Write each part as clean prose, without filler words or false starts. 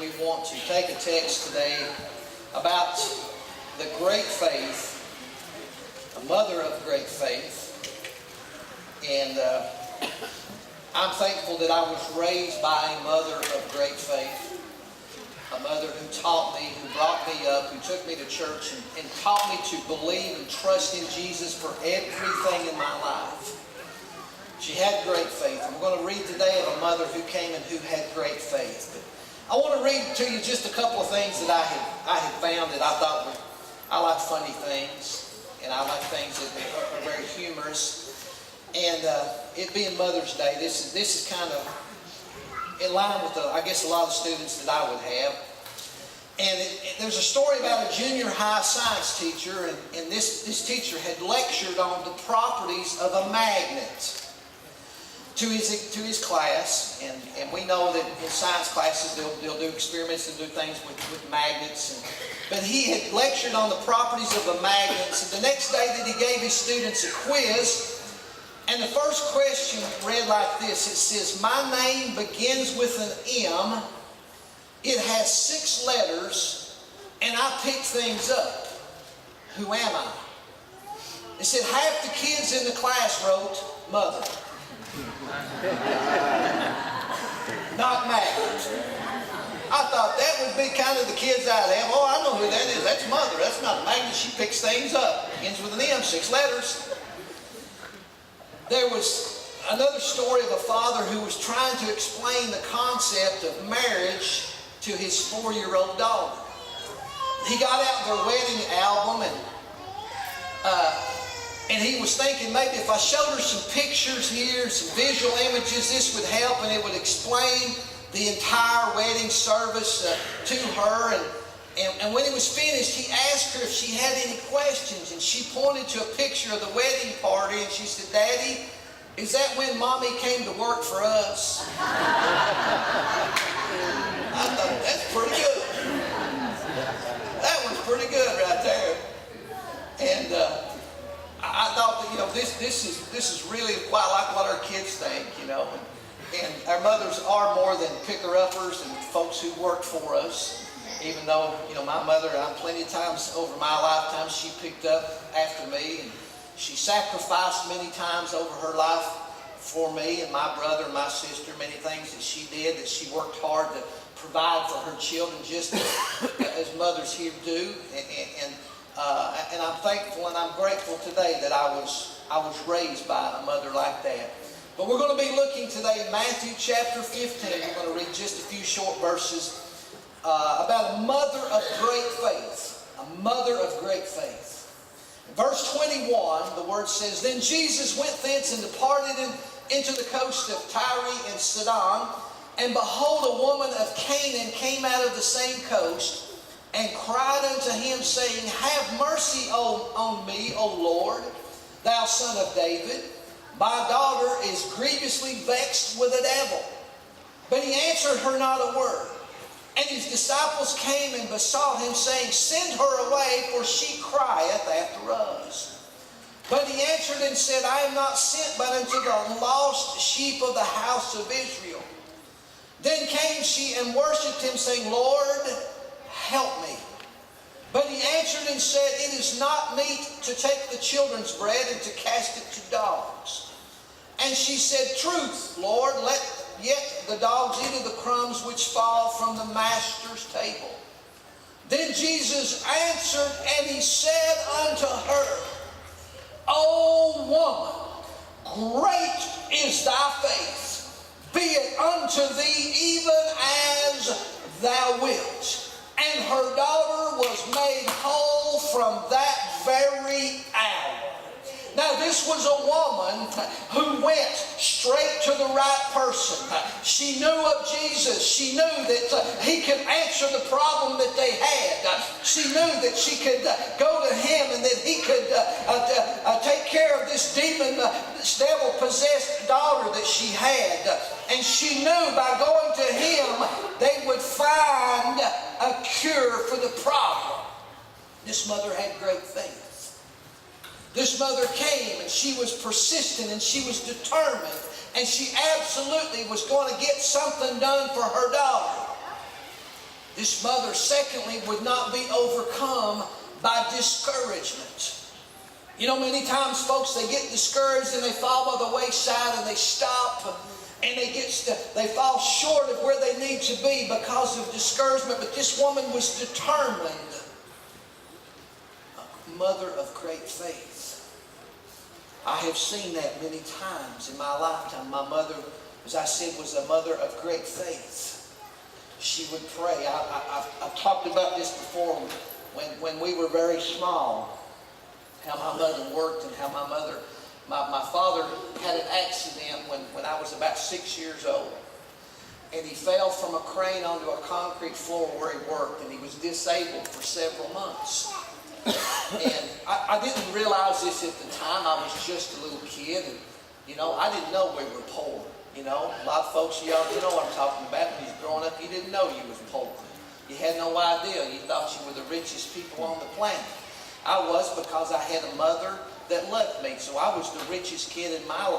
we want to take a text today about the great faith, a mother of great faith. And I'm thankful that I was raised by a mother of great faith. A mother who taught me, who brought me up, who took me to church and taught me to believe and trust in Jesus for everything in my life. She had great faith. I'm going to read today of a mother who came and who had great faith. But I want to read to you just a couple of things that I had found that I thought were, I like funny things, and I like things that are very humorous. And it being Mother's Day, this is kind of in line with, I guess, a lot of students that I would have. And there's a story about a junior high science teacher, and this teacher had lectured on the properties of a magnet to his class. And we know that in science classes they'll do experiments and do things with magnets. But he had lectured on the properties of the magnets. And the next day that he gave his students a quiz, and the first question read like this. It says, "My name begins with an M. It has 6 letters, and I pick things up. Who am I?" It said half the kids in the class wrote mother. Not magnet. I thought that would be kind of the kids I'd have. Oh, I know who that is. That's mother. That's not a magnet. She picks things up. Begins with an M, 6 letters. There was another story of a father who was trying to explain the concept of marriage to his 4-year-old daughter. He got out their wedding album and he was thinking maybe if I showed her some pictures here, some visual images, this would help and it would explain the entire wedding service to her. And when it was finished, he asked her if she had any questions, and she pointed to a picture of the wedding party, and she said, "Daddy, is that when Mommy came to work for us?" I thought, that's pretty good. That one's pretty good right there. And I thought that, this is really quite like what our kids think, And our mothers are more than picker-uppers and folks who work for us. Even though, my mother, plenty of times over my lifetime, she picked up after me, and she sacrificed many times over her life for me and my brother and my sister. Many things that she did, that she worked hard to provide for her children, just as mothers here do. And I'm thankful and I'm grateful today that I was raised by a mother like that. But we're going to be looking today in Matthew chapter 15. We're going to read just a few short verses about a mother of great faith. A mother of great faith. In verse 21, the word says, "Then Jesus went thence and departed into the coast of Tyre and Sidon. And behold, a woman of Canaan came out of the same coast, and cried unto him, saying, Have mercy on me, O Lord, thou son of David. My daughter is grievously vexed with a devil. But he answered her not a word. And his disciples came and besought him, saying, Send her away, for she crieth after us. But he answered and said, I am not sent but unto the lost sheep of the house of Israel. Then came she and worshipped him, saying, Lord, help me. But he answered and said, It is not meet to take the children's bread and to cast it to dogs. And she said, Truth, Lord, let yet the dogs eat of the crumbs which fall from the master's table. Then Jesus answered, and he said unto her, O woman, great is thy faith. Be it unto thee even as thou wilt. And her daughter was made whole from that very hour. Now this was a woman who went straight to the right person. She knew of Jesus. She knew that he could answer the problem that they had. She knew that she could go to him and that he could take care of this demon, this devil-possessed daughter that she had. And she knew by going to him they would find a cure for the problem. This mother had great faith. This mother came and she was persistent and she was determined and she absolutely was going to get something done for her daughter. This mother, secondly, would not be overcome by discouragement. You know, many times, folks, they get discouraged and they fall by the wayside and they stop and they fall short of where they need to be because of discouragement. But this woman was determined, a mother of great faith. I have seen that many times in my lifetime. My mother, as I said, was a mother of great faith. She would pray. I've talked about this before when we were very small, how my mother worked and how my father had an accident when I was about 6 years old. And he fell from a crane onto a concrete floor where he worked, and he was disabled for several months. And I didn't realize this at the time. I was just a little kid, and I didn't know we were poor. A lot of folks, y'all, you know what I'm talking about. When you was growing up, you didn't know you was poor. You had no idea. You thought you were the richest people on the planet. I was, because I had a mother that loved me. So I was the richest kid in my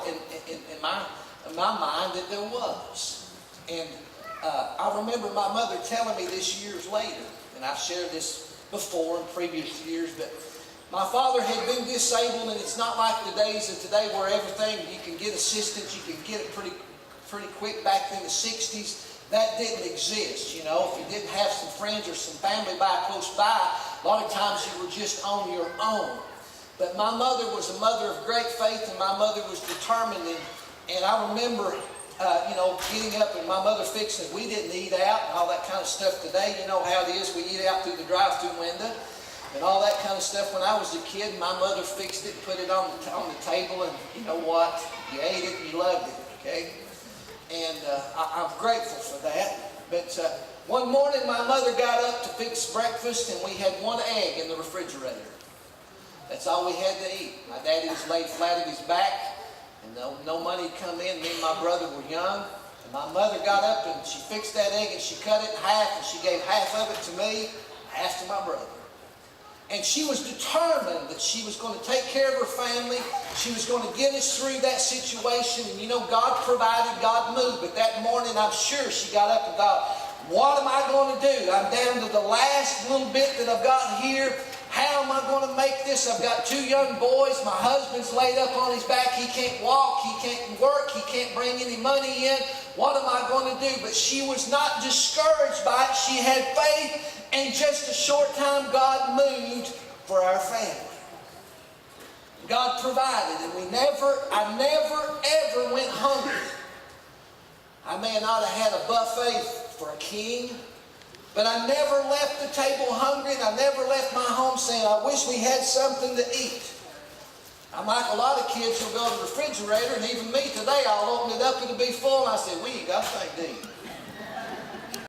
mind that there was. And I remember my mother telling me this years later, and I've shared this before in previous years, but my father had been disabled, and it's not like the days of today where everything, you can get assistance, you can get it pretty quick. Back in the 60s, that didn't exist. If you didn't have some friends or some family close by, a lot of times you were just on your own. But my mother was a mother of great faith, and my mother was determined. And I remember, getting up and my mother fixing it. We didn't eat out and all that kind of stuff today. You know how it is. We eat out through the drive-through window and all that kind of stuff. When I was a kid, my mother fixed it, put it on the table, and you know what? You ate it and you loved it, okay? And I'm grateful for that. But one morning, my mother got up to fix breakfast, and we had one egg in the refrigerator. That's all we had to eat. My daddy was laid flat at his back, and no money had come in. Me and my brother were young. And my mother got up, and she fixed that egg, and she cut it in half, and she gave half of it to me, half to my brother. And she was determined that she was going to take care of her family. She was going to get us through that situation. And God provided, God moved. But that morning, I'm sure she got up and thought, what am I going to do? I'm down to the last little bit that I've got here. How am I going to make this? I've got 2 young boys. My husband's laid up on his back. He can't walk. He can't work. He can't bring any money in. What am I going to do? But she was not discouraged by it. She had faith. And just a short time, God moved for our family. God provided, and I never, ever went hungry. I may not have had a buffet for a king, but I never left the table hungry, and I never left my home saying, I wish we had something to eat. I'm like a lot of kids who'll go to the refrigerator, and even me today, I'll open it up, it'll be full, and I say, we ain't got a thing to eat.